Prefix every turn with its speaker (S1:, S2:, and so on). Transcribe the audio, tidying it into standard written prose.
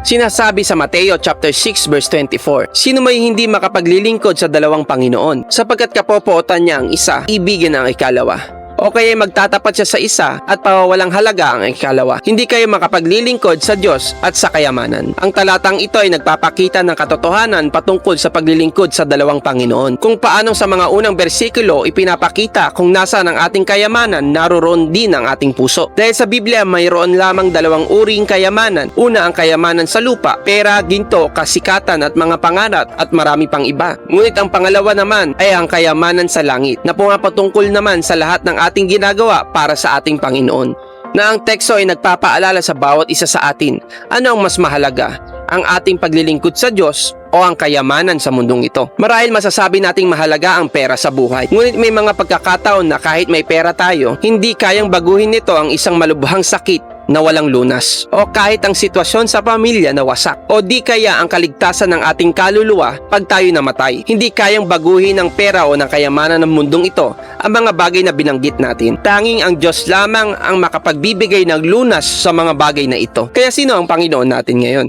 S1: Sinasabi sa Mateo chapter 6 verse 24, sino may hindi makapaglilingkod sa dalawang Panginoon, sapagkat kapopootan niya ang isa, ibigin ang ikalawa. O kaya magtatapat siya sa isa at pawawalang halaga ang ikalawa. Hindi kayo makapaglilingkod sa Diyos at sa kayamanan. Ang talatang ito ay nagpapakita ng katotohanan patungkol sa paglilingkod sa dalawang Panginoon. Kung paanong sa mga unang bersikulo ipinapakita kung nasaan ang ating kayamanan, naroroon din ang ating puso. Dahil sa Biblia mayroon lamang dalawang uring kayamanan. Una ang kayamanan sa lupa, pera, ginto, kasikatan at mga pangarap at marami pang iba. Ngunit ang pangalawa naman ay ang kayamanan sa langit na pumapatungkol naman sa lahat ng ating ginagawa para sa ating Panginoon. Na ang teksto ay nagpapaalala sa bawat isa sa atin, ano ang mas mahalaga, ang ating paglilingkod sa Diyos o ang kayamanan sa mundong ito. Marahil masasabi nating mahalaga ang pera sa buhay. Ngunit may mga pagkakataon na kahit may pera tayo, hindi kayang baguhin nito ang isang malubhang sakit na walang lunas, o kahit ang sitwasyon sa pamilya na wasak, o di kaya ang kaligtasan ng ating kaluluwa pag tayo namatay. Hindi kayang baguhin ng pera o ng kayamanan ng mundong ito ang mga bagay na binanggit natin. Tanging ang Diyos lamang ang makapagbibigay ng lunas sa mga bagay na ito. Kaya sino ang Panginoon natin ngayon?